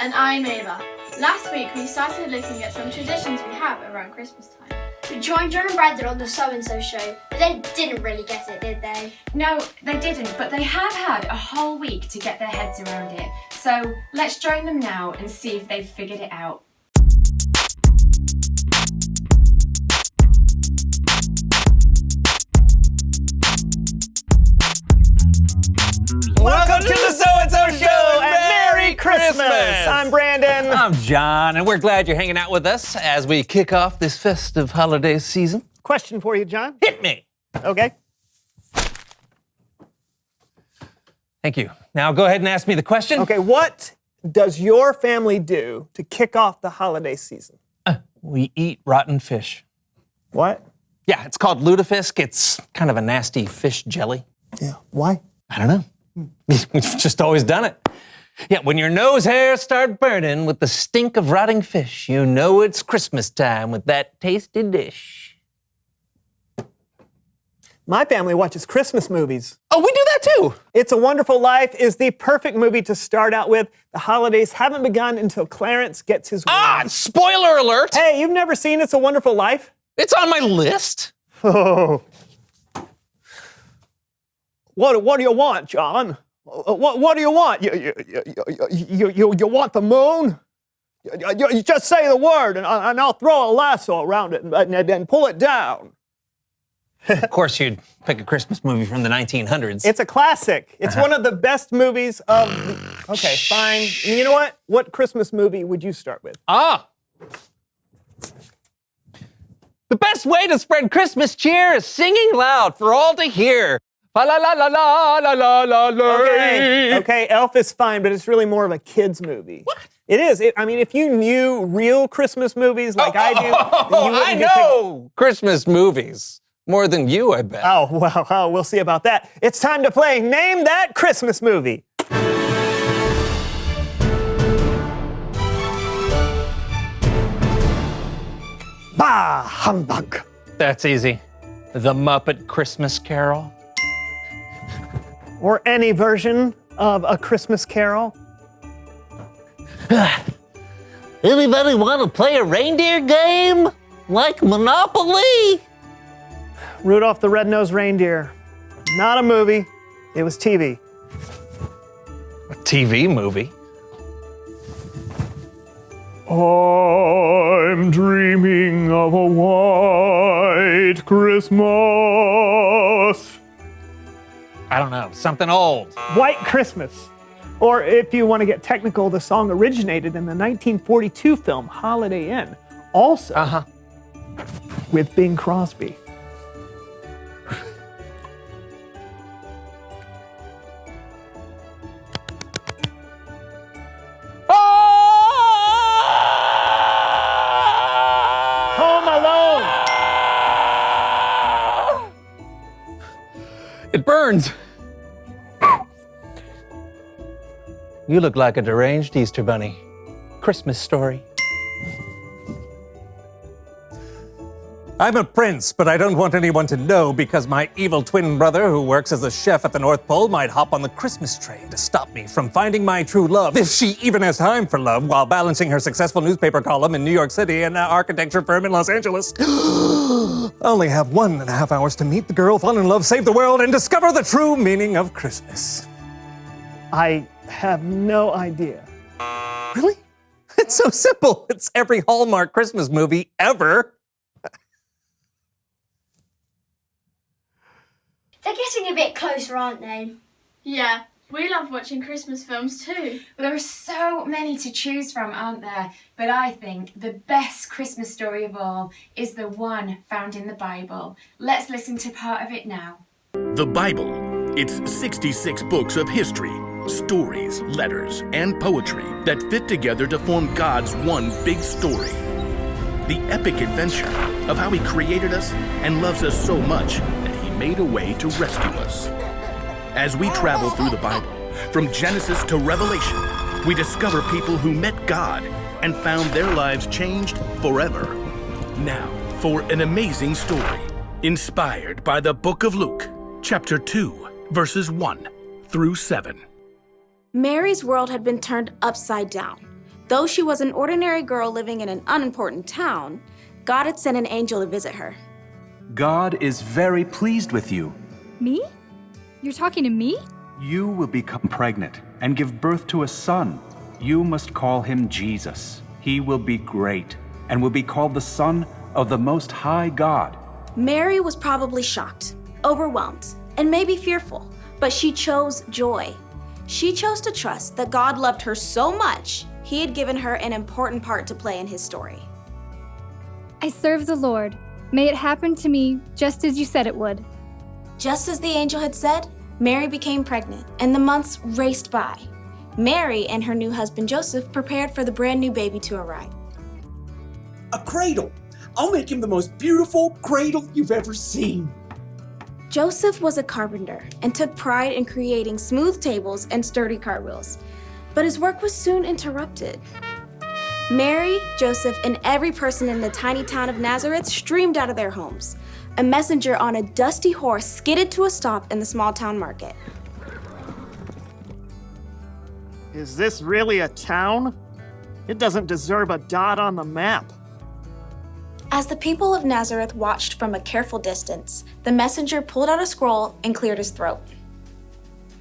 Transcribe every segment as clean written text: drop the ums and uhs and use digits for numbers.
And I'm Ava. Last week we started looking at some traditions we have around Christmas time. We joined John and Brandon on the So-and-So show, but they didn't really get it, did they? No, they didn't, but they have had a whole week to get their heads around it. So let's join them now and see if they've figured it out. Welcome to the So-and-So Show, and Merry Christmas! I'm Brandon. I'm John, and we're glad you're hanging out with us as we kick off this festive holiday season. Question for you, John. Hit me! Okay. Thank you. Now go ahead and ask me the question. Okay, what does your family do to kick off the holiday season? We eat rotten fish. What? Yeah, it's called lutefisk. It's kind of a nasty fish jelly. Yeah, why? I don't know. We've just always done it. Yeah, when your nose hairs start burning with the stink of rotting fish, you know it's Christmas time with that tasty dish. My family watches Christmas movies. Oh, we do that too. It's a Wonderful Life is the perfect movie to start out with. The holidays haven't begun until Clarence gets his wings. Spoiler alert! Hey, you've never seen It's a Wonderful Life? It's on my list. Oh. What do you want, John? What do you want? You want the moon? You just say the word, and I'll throw a lasso around it and pull it down. Of course, you'd pick a Christmas movie from the 1900s. It's a classic. It's one of the best movies of... Okay, fine. You know what? What Christmas movie would you start with? The best way to spread Christmas cheer is singing loud for all to hear. La la la la la la la la la. Okay, Elf is fine, but it's really more of a kid's movie. What? It is. I mean, if you knew real Christmas movies like I do... I know Christmas movies. More than you, I bet. Oh, well, we'll see about that. It's time to play Name That Christmas Movie. Bah, humbug. That's easy. The Muppet Christmas Carol. Or any version of A Christmas Carol. Anybody want to play a reindeer game? Like Monopoly? Rudolph the Red-Nosed Reindeer. Not a movie. It was TV. A TV movie? I'm dreaming of a white Christmas. I don't know, something old. White Christmas. Or if you want to get technical, the song originated in the 1942 film Holiday Inn. Also, with Bing Crosby. It burns. You look like a deranged Easter bunny. Christmas Story. I'm a prince, but I don't want anyone to know because my evil twin brother, who works as a chef at the North Pole, might hop on the Christmas train to stop me from finding my true love, if she even has time for love, while balancing her successful newspaper column in New York City and an architecture firm in Los Angeles. Only have 1.5 hours to meet the girl, fall in love, save the world, and discover the true meaning of Christmas. I have no idea. Really? It's so simple. It's every Hallmark Christmas movie ever. They're getting a bit closer, aren't they? Yeah, we love watching Christmas films too. There are so many to choose from, aren't there? But I think the best Christmas story of all is the one found in the Bible. Let's listen to part of it now. The Bible. It's 66 books of history, stories, letters, and poetry that fit together to form God's one big story. The epic adventure of how He created us and loves us so much that He made a way to rescue us. As we travel through the Bible, from Genesis to Revelation, we discover people who met God and found their lives changed forever. Now, for an amazing story, inspired by the book of Luke, chapter 2, verses 1 through 7. Mary's world had been turned upside down. Though she was an ordinary girl living in an unimportant town, God had sent an angel to visit her. God is very pleased with you. Me? You're talking to me? You will become pregnant and give birth to a son. You must call him Jesus. He will be great and will be called the Son of the Most High God. Mary was probably shocked, overwhelmed, and maybe fearful, but she chose joy. She chose to trust that God loved her so much, he had given her an important part to play in his story. I serve the Lord. May it happen to me just as you said it would. Just as the angel had said, Mary became pregnant, and the months raced by. Mary and her new husband Joseph prepared for the brand new baby to arrive. A cradle! I'll make him the most beautiful cradle you've ever seen. Joseph was a carpenter and took pride in creating smooth tables and sturdy cartwheels, but his work was soon interrupted. Mary, Joseph, and every person in the tiny town of Nazareth streamed out of their homes. A messenger on a dusty horse skidded to a stop in the small town market. Is this really a town? It doesn't deserve a dot on the map. As the people of Nazareth watched from a careful distance, the messenger pulled out a scroll and cleared his throat.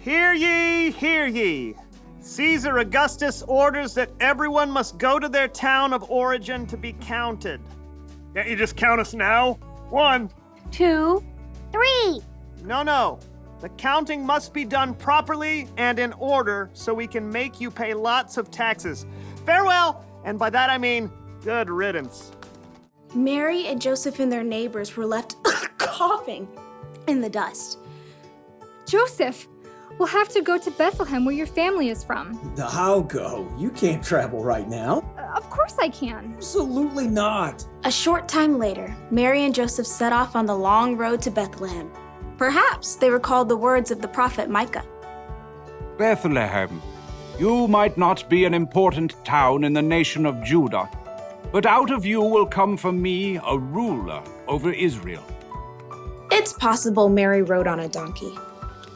Hear ye, hear ye. Caesar Augustus orders that everyone must go to their town of origin to be counted. Can't you just count us now? 1, 2, 3. No. The counting must be done properly and in order so we can make you pay lots of taxes. Farewell, and by that I mean good riddance. Mary and Joseph and their neighbors were left coughing in the dust. Joseph, we'll have to go to Bethlehem where your family is from. I'll go. You can't travel right now. Of course I can. Absolutely not. A short time later, Mary and Joseph set off on the long road to Bethlehem. Perhaps they recalled the words of the prophet Micah. Bethlehem, you might not be an important town in the nation of Judah, but out of you will come for me a ruler over Israel. It's possible Mary rode on a donkey.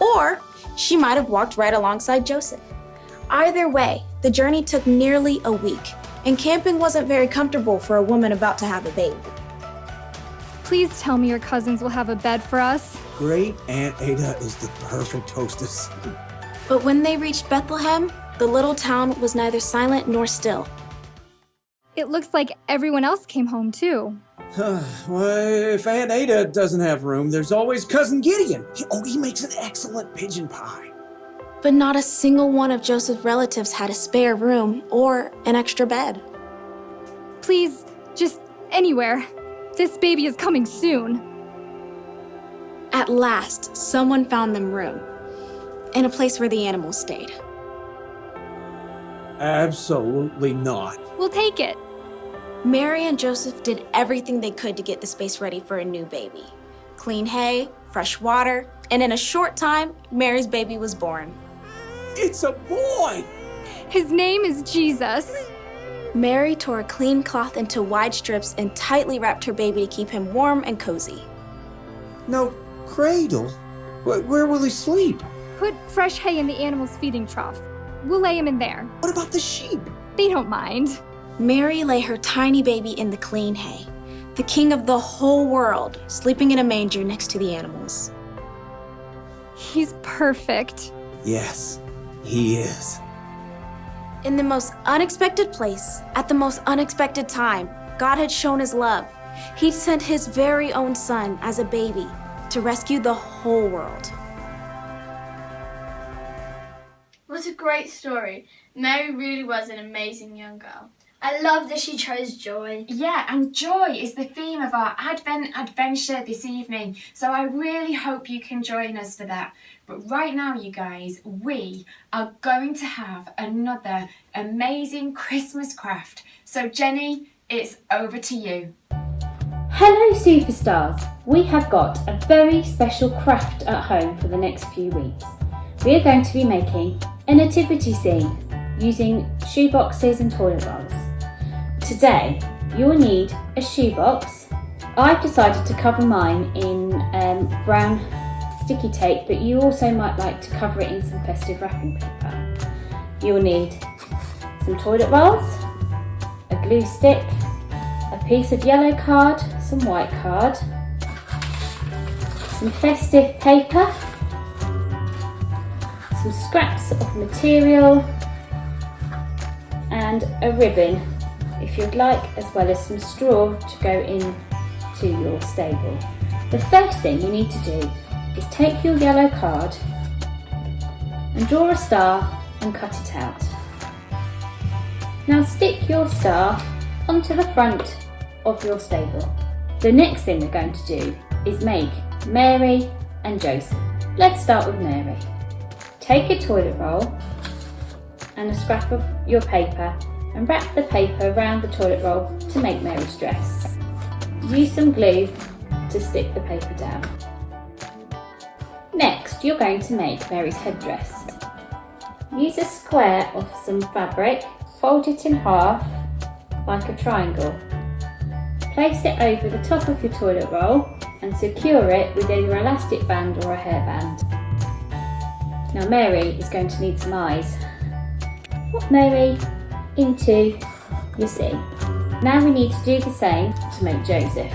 Or she might have walked right alongside Joseph. Either way, the journey took nearly a week, and camping wasn't very comfortable for a woman about to have a baby. Please tell me your cousins will have a bed for us. Great Aunt Ada is the perfect hostess. But when they reached Bethlehem, the little town was neither silent nor still. It looks like everyone else came home too. Well, if Aunt Ada doesn't have room, there's always Cousin Gideon. He makes an excellent pigeon pie. But not a single one of Joseph's relatives had a spare room or an extra bed. Please, just anywhere. This baby is coming soon. At last, someone found them room, in a place where the animals stayed. Absolutely not. We'll take it. Mary and Joseph did everything they could to get the space ready for a new baby. Clean hay, fresh water, and in a short time, Mary's baby was born. It's a boy! His name is Jesus. Mary tore a clean cloth into wide strips and tightly wrapped her baby to keep him warm and cozy. No cradle? Where will he sleep? Put fresh hay in the animal's feeding trough. We'll lay him in there. What about the sheep? They don't mind. Mary lay her tiny baby in the clean hay, the king of the whole world, sleeping in a manger next to the animals. He's perfect. Yes, he is. In the most unexpected place, at the most unexpected time, God had shown his love. He sent his very own son as a baby to rescue the whole world. What a great story. Mary really was an amazing young girl. I love that she chose joy. Yeah, and joy is the theme of our Advent adventure this evening. So I really hope you can join us for that. But right now, you guys, we are going to have another amazing Christmas craft. So Jenny, it's over to you. Hello Superstars! We have got a very special craft at home for the next few weeks. We are going to be making a nativity scene using shoeboxes and toilet rolls. Today, you will need a shoebox. I've decided to cover mine in brown sticky tape, but you also might like to cover it in some festive wrapping paper. You will need some toilet rolls, glue stick, a piece of yellow card, some white card, some festive paper, some scraps of material and a ribbon if you'd like, as well as some straw to go into your stable. The first thing you need to do is take your yellow card and draw a star and cut it out. Now stick your star onto the front of your stable. The next thing we're going to do is make Mary and Joseph. Let's start with Mary. Take a toilet roll and a scrap of your paper and wrap the paper around the toilet roll to make Mary's dress. Use some glue to stick the paper down. Next, you're going to make Mary's headdress. Use a square of some fabric, fold it in half like a triangle. Place it over the top of your toilet roll and secure it with either an elastic band or a hairband. Now Mary is going to need some eyes. Put Mary into your sea. Now we need to do the same to make Joseph.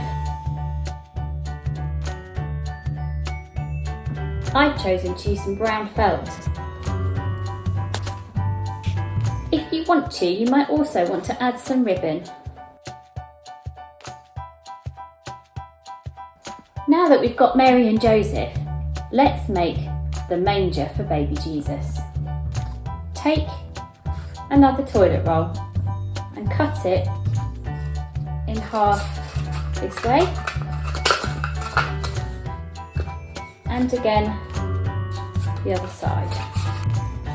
I've chosen to use some brown felt. If you want to, you might also want to add some ribbon. Now that we've got Mary and Joseph, let's make the manger for baby Jesus. Take another toilet roll and cut it in half this way, and again the other side.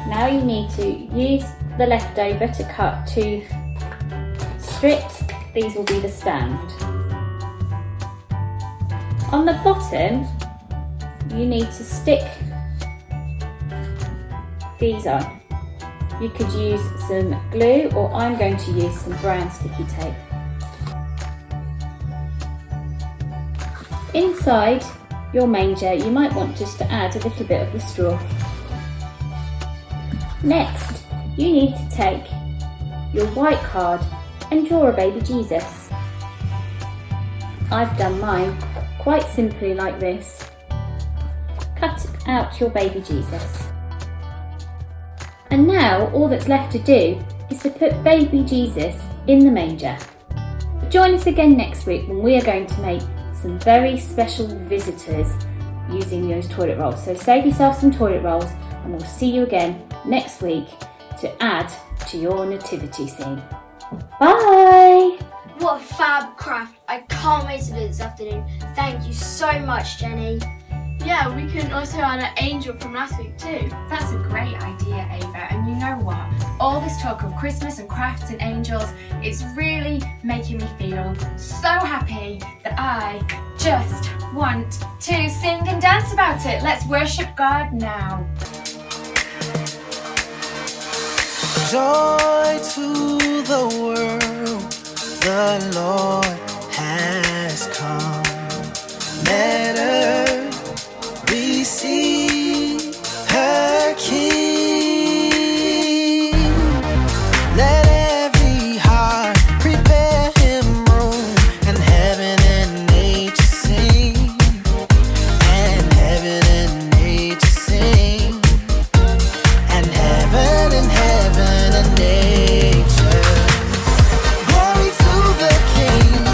Now you need to use the leftover to cut 2 strips. These will be the stand. On the bottom you need to stick these on. You could use some glue, or I'm going to use some brown sticky tape. Inside your manger you might want just to add a little bit of the straw. Next, you need to take your white card and draw a baby Jesus. I've done mine quite simply like this. Cut out your baby Jesus. And now all that's left to do is to put baby Jesus in the manger. Join us again next week when we are going to make some very special visitors using those toilet rolls. So save yourself some toilet rolls and we'll see you again next week to add to your nativity scene. Bye! What a fab craft. I can't wait to do it this afternoon. Thank you so much, Jenny. Yeah, we can also add an angel from last week too. That's a great idea, Ava. And you know what? All this talk of Christmas and crafts and angels, it's really making me feel so happy that I just want to sing and dance about it. Let's worship God now. Joy to the world, the Lord has come. Let earth receive her King. Let every heart prepare him room, and heaven and nature sing, and heaven and nature sing, and heaven and nature. Glory to the King.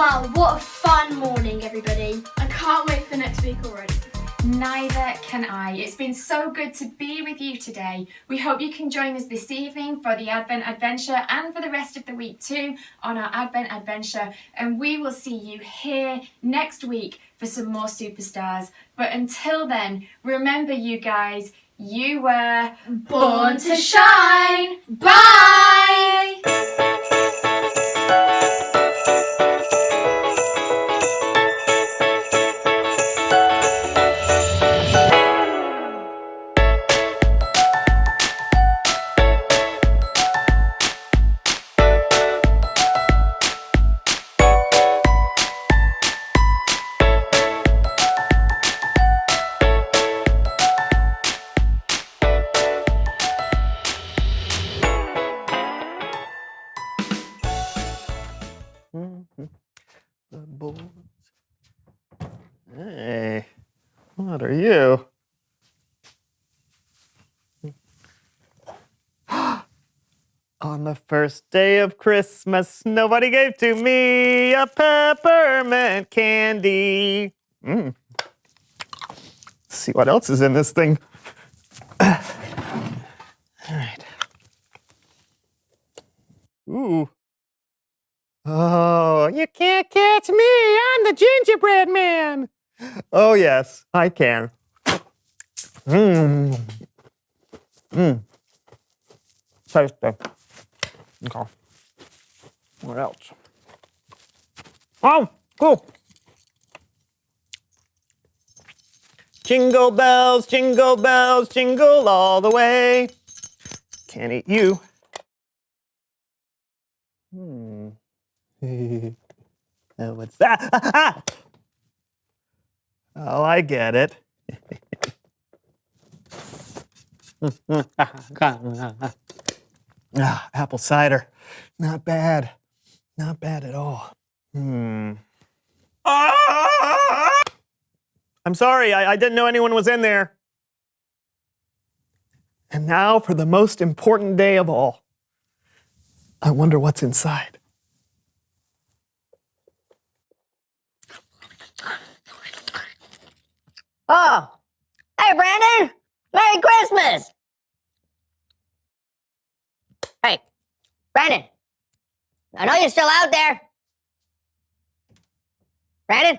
Wow, what a fun morning, everybody. I can't wait for next week already. Neither can I. It's been so good to be with you today. We hope you can join us this evening for the Advent Adventure and for the rest of the week too on our Advent Adventure. And we will see you here next week for some more Superstars. But until then, remember you guys, you were Born to shine. Bye! The boys. Hey, what are you? On the first day of Christmas, nobody gave to me a peppermint candy. Let's see what else is in this thing. All right. Ooh. Oh, you can't catch me. I'm the gingerbread man. Oh, yes, I can. Tasty. Okay. What else? Oh, cool. Jingle bells, jingle all the way. Can't eat you. Oh, what's that? Oh, I get it. Apple cider. Not bad. Not bad at all. I'm sorry, I didn't know anyone was in there. And now for the most important day of all. I wonder what's inside. Oh, hey, Brandon! Merry Christmas! Hey, Brandon, I know you're still out there. Brandon?